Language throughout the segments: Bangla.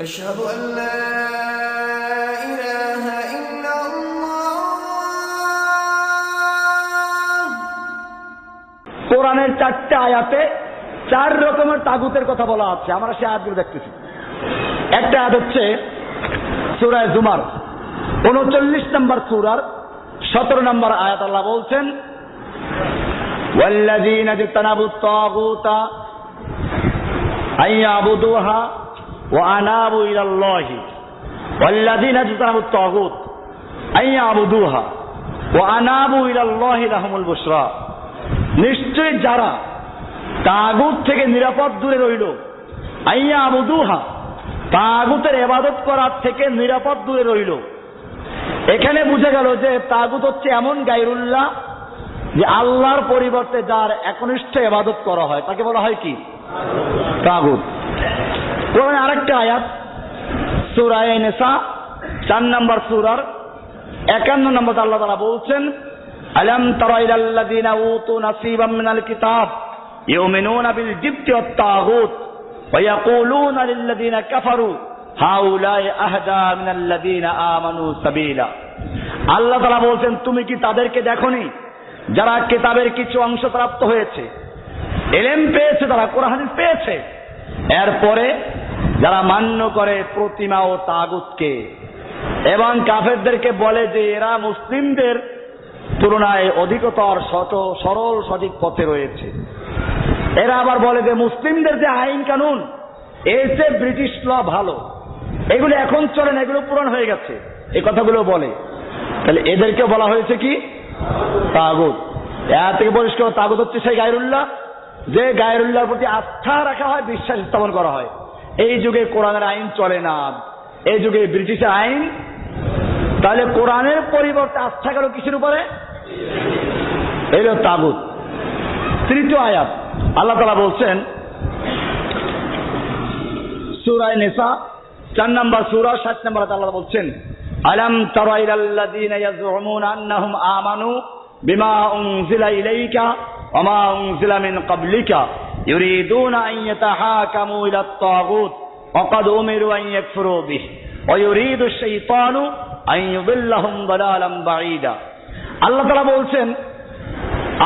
أشهد أن لا إله إلا الله। কোরআনের 4টে আয়াতে 4 রকমের তাগুতের কথা বলা আছে। আমরা সেই আয়াতগুলো দেখতেছি। একটা আয়াত হচ্ছে সূরা জুমার 39 নম্বর সূরার 17 নম্বর আয়াত। আল্লাহ বলছেন, ওয়াল্লাযীনা ইজতানাবুত তাগুতা আইয়াবুদুহা ওয়া আনাবু ইলাল্লাহি ওয়াল্লাযীনা ইজতানাবুত তাগুত আইয়াবুদুহা ওয়া আনাবু ইলাল্লাহি লাহুমুল বুশরা। নিশ্চয় যারা তাগুত থেকে নিরাপদ দূরে রইল, আইয়াবুদুহা তাগুতের ইবাদত করার থেকে নিরাপদ দূরে রইল। এখানে বুঝা গেল যে তাগুত হচ্ছে এমন গায়রুল্লাহ যে আল্লাহর পরিবর্তে যার একনিষ্ঠ ইবাদত করা হয় তাকে বলা হয় কি? তাগুত। কোরআনে আরেকটা আয়াত সূরা নিসা 4 নম্বর সূরার 51 নম্বর আল্লাহ তাআলা বলছেন, আলাম তারা ইলাল্লাযীনা উতু নাসীবাম মিনাল কিতাব ইউমিনুনা বিল জিবতি ওয়াত তাগুত ওয়া ইয়াকুলুনা লিল্লাযীনা কাফারু হাউলাই আহদা মিনাল্লাযীনা আমানু সাবিলা। আল্লাহ তাআলা বলছেন, তুমি কি তাদেরকে দেখোনি যারা কিতাবের কিছু অংশ প্রাপ্ত হয়েছে, ইলম পেয়েছে, তারা কোরআন হাদিস পেয়েছে, এরপরে যারা মান্য করে প্রতিমা ও তাগুতকে এবং কাফেরদেরকে বলে যে এরা মুসলিমদের তুলনায় অধিকতর সরল সঠিক পথে রয়েছে। এরা আবার বলে যে মুসলিমদের যে আইন কানুন এর চেয়ে ব্রিটিশ ল ভালো, এগুলো এখন চলে না, এগুলো পুরান হয়ে গেছে, এই কথাগুলো বলে। তাহলে এদেরকে বলা হয়েছে কি? তাগুত। এর থেকে পরিষ্কার তাগুত হচ্ছে সেই গায়রুল্লাহ যে গায়রুল্লাহর প্রতি আস্থা রাখা হয়, বিশ্বাস স্থাপন করা হয়। এই যুগে কোরআনের আইন চলে না, এই যুগে ব্রিটিশের আইন। তাহলে কোরআনের পরিবর্তে আস্থা গেল কিসের উপরে? এই হলো তাগুত। তৃতীয় আয়াত আল্লাহ তাআলা বলছেন সূরা নিসা 4 নম্বর সূরা 7 নম্বর আয়াত আল্লাহ বলছেন, আলাম তারা ইলাল্লাযীনা ইয়াজউমুনা আন্নাহুম আমানু বিমা উনজিলা ইলাইকা ওয়া মা উনজিলা মিন ক্বাবলিকা ইউরিদুনা আন ইয়াতাহাকামু ইলাত তাগুত ওয়া ক্বাদ উমিরু আন ইয়াকফুরু বিহি ওয়া ইউরিদু আশ-শাইতানু আন ইউদিল্লাহুম দালালাম বাঈদা। আল্লাহ তাআলা বলছেন,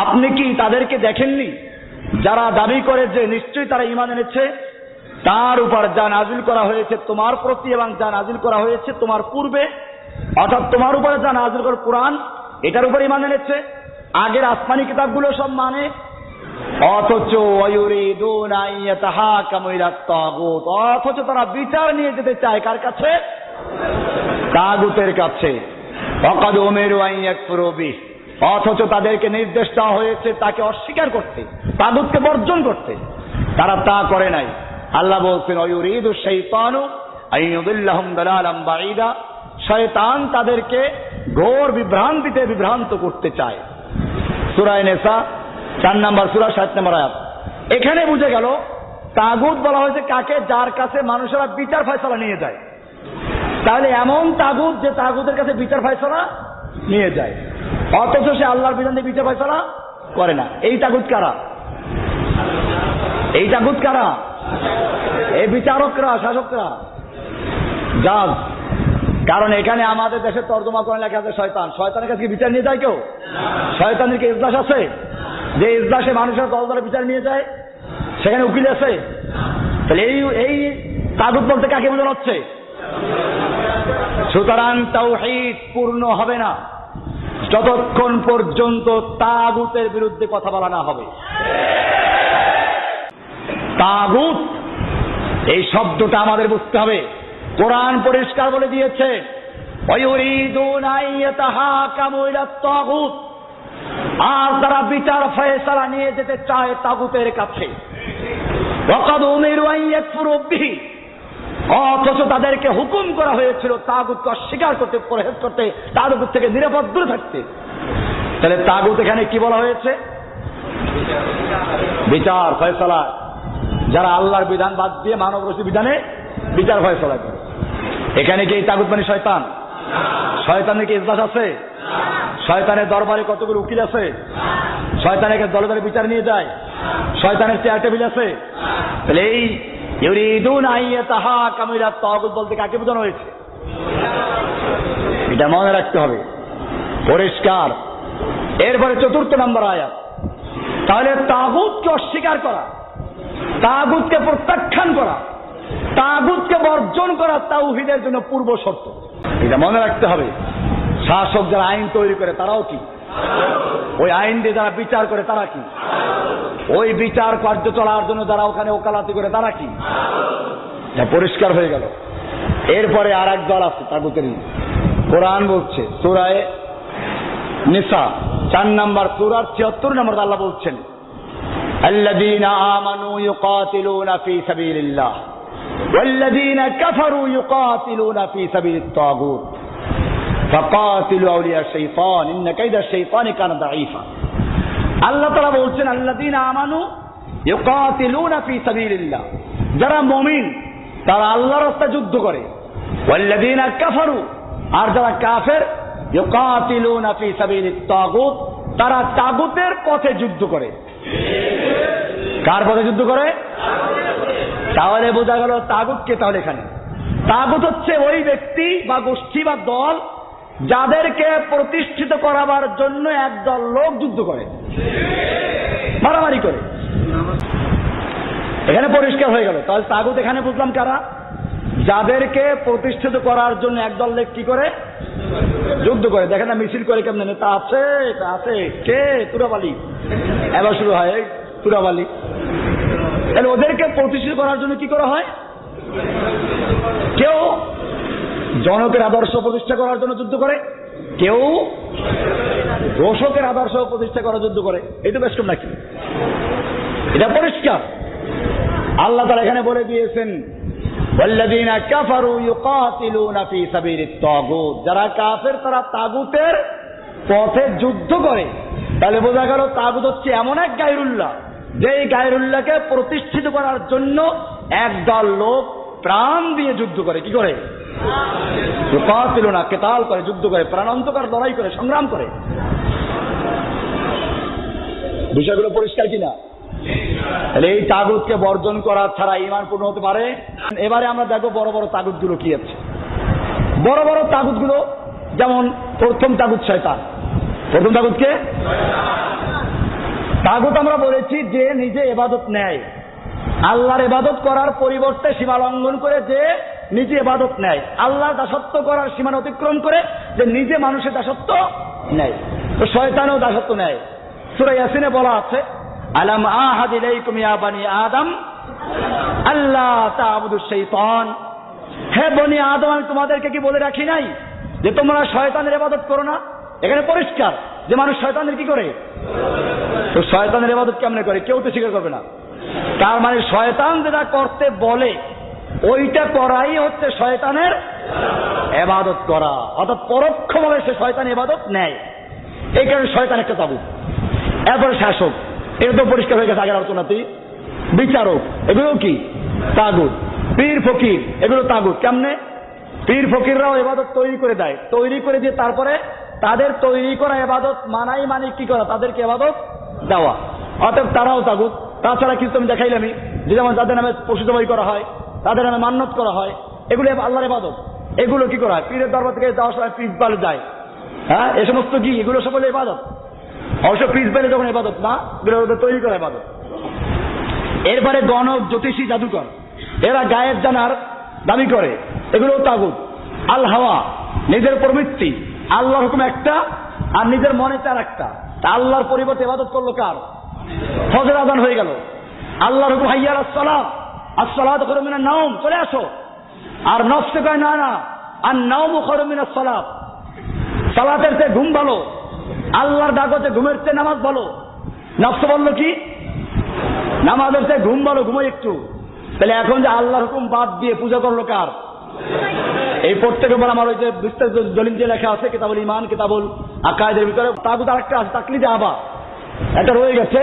আপনি কি তাদেরকে দেখেননি যারা দাবি করে যে নিশ্চয়ই তারা ঈমান এনেছে তার উপর যা নাজিল করা হয়েছে তোমার প্রতি এবং যা নাজিল করা হয়েছে তোমার পূর্বে, অর্থাৎ তোমার উপরে যা নাজিল করা কোরআন এটার উপর ঈমান এনেছে, আগের আসমানি কিতাবগুলো সব মানে, অথচ ওয়ায়ুরিদুনা আন ইয়াতাহাকামু ইলাত তাগুত, অথচ তারা বিচার নিয়ে যেতে চায় কার কাছে? তাগুতের কাছে। ওয়া ক্বাদ উমিরু আন ইয়াকফুরু বিহি, অথচ তাদেরকে নির্দেশ দেওয়া হয়েছে তাকে অস্বীকার করতে, তাগুতকে বর্জন করতে, তারা তা করে নাই। আল্লাহ বলছেন, ওয়ায়ুরিদু আশ-শাইতানু আন ইউদিল্লাহুম দালালাম বাঈদা, শয়তান তাদেরকে ঘোর বিভ্রান্তিতে বিভ্রান্ত করতে চায়। সূরা নিসা 4 নম্বর সূরা 7 নম্বর আয়াত। এখানে বুঝে গেল তাগুত বলা হয়েছে কাকে? যার কাছে মানুষেরা বিচার ফয়সালা নিয়ে যায়। তাহলে এমন তাগুত যে তাগুতের কাছে বিচার ফয়সালা নিয়ে যায়, অথচ সে আল্লাহর বিধান দিয়ে বিচার ফয়সালা করে না। এই তাগুত কারা? এই তাগুত কারা? এই বিচারকরা, শাসকরা, জাজ। কারণ এখানে আমাদের দেশে তর্জমা করে লেখা আছে শয়তান। শয়তানের কাছে বিচার নিয়ে যায় কেউ? শয়তানের কি ইজলাস আছে যে ইজলাসে মানুষের দল দলে বিচার নিয়ে যায়? সেখানে উকিল আছে? তাহলে এই তাগুত বলতে কাকে বোঝানো হচ্ছে? সুতরাং তাওহীদ পূর্ণ হবে না যতক্ষণ পর্যন্ত তাগুতের বিরুদ্ধে কথা বলা না হবে। তাগুত এই শব্দটা আমাদের বুঝতে হবে। কোরআন পরিষ্কার বলে দিয়েছে, ওয়ায়ুরিদুনা আন ইয়াতাহাকামু ইলাত তাগুত, আর তারা বিচার ফয়সালা নিয়ে যেতে চায় তাগুতের কাছে। ওয়া ক্বাদ উমিরু আন ইয়াকফুরু বিহি, অথচ তাদেরকে হুকুম করা হয়েছিল তাগুতকে অস্বীকার করতে, পরহেজ করতে, তাগুত থেকে নিরাপদ দূরে থাকতে। তাহলে তাগুত এখানে কি বলা হয়েছে? বিচার ফয়সালা, যারা আল্লাহর বিধান বাদ দিয়ে মানব রচিত বিধানে বিচার ফয়সালা করে। এখানে কি এই তাগুত মানে শয়তান? শয়তানের কি ইজলাস আছে? শয়তানের দরবারে কতগুলো উকিল আছে? শয়তানের দলে দলে বিচার নিয়ে যায়? শয়তানের চেয়ার টেবিল আছে? তাহলে এই ইউরিদুনা আইয়াতাহাকামু ইলাত তাগুত বলতে কাকে বোঝানো হয়েছে? এটা মনে রাখতে হবে, পরিষ্কার। এরপরে 4 নম্বর আয়াত। তাহলে তাগুতকে অস্বীকার করা, তাগুতকে প্রত্যাখ্যান করা, তাগুতকে বর্জন করা তাওহীদের জন্য পূর্ব শর্ত। এটা মনে রাখতে হবে। শাসক যারা আইন তৈরি করে তারাও কি? ওই আইন দিয়ে যারা বিচার করে তারা কি? ওই বিচার কার্য চলার জন্য যারা ওখানে ওকালাতি করে তারা কি? এটা পরিষ্কার হয়ে গেল। এরপরে আর এক দল আছে তাগুতেরই। কোরআন বলছে সূরা নিসা 4 নম্বর সূরার 76 নম্বর আল্লাহ বলছেন, আল্লাযীনা আমানু ইউকাতিলুনা ফী সাবিলিল্লাহ ওয়াল্লাযীনা কাফারু ইউকাতিলুনা ফী সাবিলিত তাগুত ফাকাতিলু আউলিয়া শাইতান ইন্না কাইদা শাইতানি কানা দাঈফা। আল্লাহ তাআলা বলছেন আল্লাযীনা আমানু ইউকাতিলুনা ফী সাবিলিল্লাহ, যারা মুমিন তারা আল্লাহর রাস্তায় যুদ্ধ করে, ওয়াল্লাযীনা কাফারু, আর যারা কাফের, ইউকাতিলুনা ফী সাবিলিত তাগুত, তারা তাগুতের পথে যুদ্ধ করে। কার পথে যুদ্ধ করে? তাহলে বোঝা গেল তাগুত কে। তাহলে এখানে তাগুত হচ্ছে ওই ব্যক্তি বা গোষ্ঠী বা দল যাদেরকে প্রতিষ্ঠিত করাবার জন্য একদল লোক যুদ্ধ করে, মারামারি করে। এখানে পরিষ্কার হয়ে গেল। তাহলে তাগুত এখানে বুঝলাম কারা? যাদেরকে প্রতিষ্ঠিত করার জন্য একদল লোক কি করে? যুদ্ধ করে। দেখেন না মিছিল করে কেমন, তা আছে তা আছে, কে তুরাবালি, এবার শুরু হয় তুরাবালি। তাহলে ওদেরকে প্রতিষ্ঠিত করার জন্য কি করা হয়? কেউ জনকের আদর্শ প্রতিষ্ঠা করার জন্য যুদ্ধ করে, কেউ দোষকের আদর্শ প্রতিষ্ঠা করার যুদ্ধ করে। এটা বেশ কম নাকি? এটা পরিষ্কার। আল্লাহ তাআলা এখানে বলে দিয়েছেন ওয়াল্লাযীনা কাফারু ইউকাতিলুনা ফী সাবিলিত তাগুত, যারা কাফের তারা তাগুতের পথে যুদ্ধ করে। তাহলে বোঝা গেল তাগুত হচ্ছে এমন এক গায়রুল্লাহ, যেই গায়রুল্লাহকে প্রতিষ্ঠিত করার জন্য একদল লোক প্রাণ দিয়ে যুদ্ধ করে। কি করে? ইউকাতিলুনা, কিতাল করে, যুদ্ধ করে, প্রাণান্তকর লড়াই করে, সংগ্রাম করে। বিষয়গুলো পরিষ্কার কিনা? তাহলে এই তাগুতকে বর্জন করা ছাড়া ঈমান পূর্ণ হতে পারে? এবারে আমরা দেখো বড় বড় তাগুতগুলো কি আছে। বড় বড় তাগুতগুলো যেমন প্রথম তাগুত শয়তান। প্রথম তাগুতকে তাগুত আমরা বলেছি যে নিজে ইবাদত নেয়, আল্লাহর ইবাদত করার পরিবর্তে সীমা লঙ্ঘন করে যে নিজে ইবাদত নেয়, আল্লাহর দাসত্ব করার সীমা অতিক্রম করে যে নিজে মানুষের দাসত্ব নেয়। তো শয়তানও দাসত্ব নেয়। সূরা ইয়াসিনে বলা আছে, আলাম আহাদ ইলাইকুম ইয়া বানি আদম আল্লাহ তা'বুদুশ শাইতান, হে বনি আদম আমি তোমাদেরকে কি বলে রাখি নাই যে তোমরা শয়তানের ইবাদত করো না? এখানে পরিষ্কার যে মানুষ শয়তানের কি করে। তো শয়তানের ইবাদত কেমনে করে? কেউ তো স্বীকার করবে না। তার মানে শয়তান যেটা করতে বলে ওইটা করাই হচ্ছে শয়তানের ইবাদত করা, অর্থাৎ পরোক্ষভাবে সে শয়তানের ইবাদত নেয়। এই কারণে শয়তান একটা তাগুত। এরপরে শাসক, এটা তো পরিষ্কার হয়ে গেছে আগের আলোচনাতেই। বিচারক, এগুলো কি তাগুত। পীর ফকির, এগুলো তাগুত। কেমনে? পীর ফকিররাও ইবাদত তৈরি করে দেয়, তৈরি করে দিয়ে তারপরে তাদের তৈরি করা ইবাদত মানাই মানে কি করা? তাদেরকে ইবাদত দেওয়া। অতএব তারাও তাগুত। তাছাড়া কিছু আমি দেখাইলামই যে যেমন যাদের নামে পশু জবাই করা হয়, তাদের নামে মান্যত করা হয়, এগুলো আল্লাহর ইবাদত। এগুলো কি করা হয়? পীরের দরবার থেকে যাওয়ার সময় পিস বালে যায়। হ্যাঁ, এ সমস্ত কি? এগুলো সকলে ইবাদত। অবশ্য পিস বালে যখন ইবাদত না, এগুলো তৈরি করা ইবাদত। এরপরে গণক, জ্যোতিষী, জাদুকর, এরা গায়েব জানার দাবি করে, এগুলো তাগুত। আল হাওয়া, নিজের প্রবৃত্তি, আল্লাহর হুকুম একটা আর নিজের মনে তার একটা। তা আল্লাহর পরিবর্তে ইবাদত করলো কার? ফজর আযান হয়ে গেল, আল্লাহর হুকুম হাইয়া আলাস সালাত, আসসালাতু খায়রুম মিনান নাওম, চলে আসো। আর নফসে কয় না না, আর নাওমু খায়রুম মিনাস সালাত, সালাতের চেয়ে ঘুম ভালো। আল্লাহর ডাক হচ্ছে ঘুমের চেয়ে নামাজ ভালো। নফস বললো কি? নামাজের চেয়ে ঘুম ভালো, ঘুমোই একটু। তাহলে এখন যে আল্লাহর হুকুম বাদ দিয়ে পূজা করলো কার? এই প্রত্যেকের উপর আমার ওই যে বিস্তারিত দলিল যে লেখা আছে কিতাবুল ঈমান, কিতাবুল আকায়েদের ভিতরে তাগুত আরেকটা আছে, তাকলিদে আবা। এটা রয়ে গেছে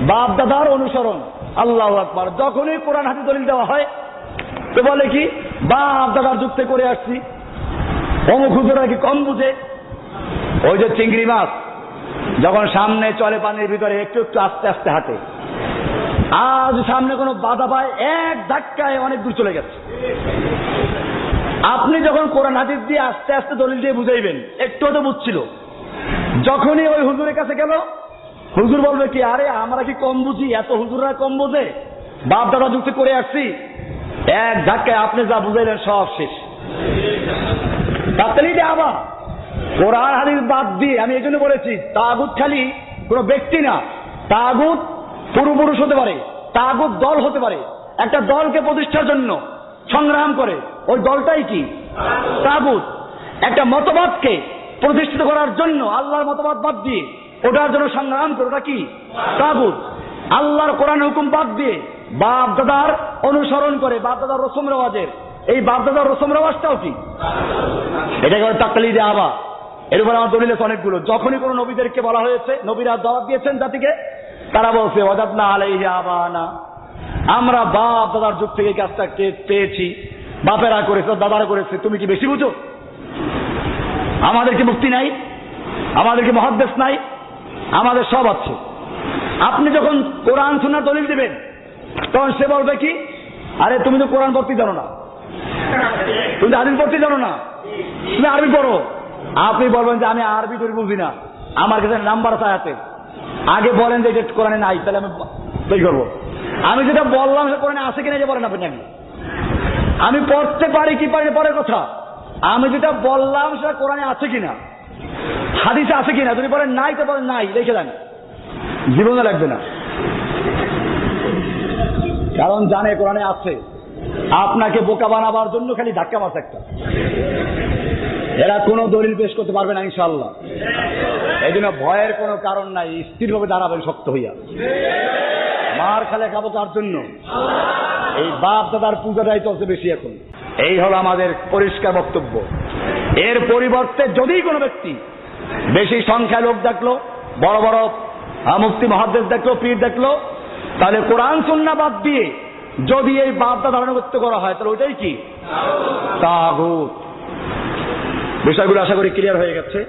বাপ দাদার অনুসরণ। আল্লাহু আকবার। যখনই কোরআন হাদিস দলিল দেওয়া হয় তো বলে কি বাপ দাদার যুগ থেকে করে আসছি, অমুক হুজুরা কি কম বুঝে। ওই যে চিংড়ি মাছ যখন সামনে চলে পানির ভিতরে একটু একটু আস্তে আস্তে হাঁটে, আজ সামনে কোনো বাধা পায় এক ধাক্কায় অনেক দূর চলে গেছে। আপনি যখন কোরআন হাদিস দিয়ে আস্তে আস্তে দলিল দিয়ে বুঝাইবেন, একটু তো বুঝছিল, যখনই ওই হুজুরের কাছে গেল, হুজুর বলবে কি, আরে আমরা কি কম বুঝি, এত হুজুররা কম বোঝে, বাপ দাদা যুক্তি করে আসছি, এক ধাক্কায় আপনি যা বুঝাইলেন সব শেষ। তাড়াতাড়ি আবার কোরআন হাদিস বাদ দিয়ে, আমি এই জন্য বলেছি তাগুত খালি কোন ব্যক্তি না, তাগুত পূর্বপুরুষ হতে পারে, তাগুত দল হতে পারে। একটা দলকে প্রতিষ্ঠার জন্য সংগ্রাম করে, ওই দলটাই কি তাগুত। একটা মতবাদকে প্রতিষ্ঠিত করার জন্য আল্লাহর মতবাদ বাদ দিয়ে ওটার জন্য সংগ্রাম করে, ওটা কি তাগুত। আল্লাহর কোরআন হুকুম বাদ দিয়ে বাপ দাদার অনুসরণ করে, বাপ দাদার রসম রেওয়াজের, এই বাপ দাদার রসম রেওয়াজটাও কি, এটাকে তাকালি দিয়ে আবার এর উপর আমার দলিল আছে অনেকগুলো। যখনই কোনো নবীদেরকে বলা হয়েছে, নবীরা দাওয়াত দিয়েছেন জাতিকে, তারা বলছে ওয়াজাদনা আলাইহি আবানা, আমরা বাপ দাদার যুগ থেকে এই কাজটা পেয়েছি, বাপেরা করেছে, দাদারা করেছে, তুমি কি বেশি বুঝো? আমাদের কি মুক্তি নাই? আমাদের কি মুহাদ্দিস নাই? আমাদের সব আছে। আপনি যখন কোরআন সুন্নাহ দলিল দিবেন, তখন সে বলবে কি, আরে তুমি তো কোরআন পড়তে জানো না, তুমি তো হাদিস পড়তে জানো না, তুমি আরবি পড়ো। আপনি বলবেন যে আমি আরবি তৈরি বুঝি না, আমার কাছে নাম্বার আছে আয়াতে, আগে বলেন যে এটা কোরআনে নাই, তাহলে আমি তৈরি করবো। আমি যেটা বললাম সেটা কোরআনে আছে কিনা যে বলেন আপনি। আমি পড়তে পারি কি পারি পরের কথা, আমি যেটা বললাম সেটা কোরআনে আছে কিনা, হাদিসে আছে কিনা। যদি বলেন নাই তো বলেন নাই, রেখে দেন, জীবনে লাগবে না, কারণ জানে কোরআনে আছে। আপনাকে বোকা বানাবার জন্য খালি ধাক্কা মারছে একটা, এরা কোনো দলিল পেশ করতে পারবে না ইনশাআল্লাহ। এই জন্য ভয়ের কোনো কারণ নাই, স্থিরভাবে দাঁড়াবেন শক্ত হইয়া। মার খালে খাবো তার জন্য, এই বাপ দাদার পূজাটাই চলছে বেশি এখন। এই হলো আমাদের পরিষ্কার বক্তব্য। এর পরিবর্তে যদি কোনো ব্যক্তি বেশি সংখ্যায় লোক দেখলো, বড় বড় মুফতি মুহাদ্দিস দেখলো, পীর দেখলো, তাহলে কোরআন সুন্নাহ বাদ দিয়ে যদি এই বাপ দাদার আনুগত্য করা হয়, তাহলে ওইটাই কি তাগুত। বিষয়গুলো আশা করি ক্লিয়ার হয়ে গেছে।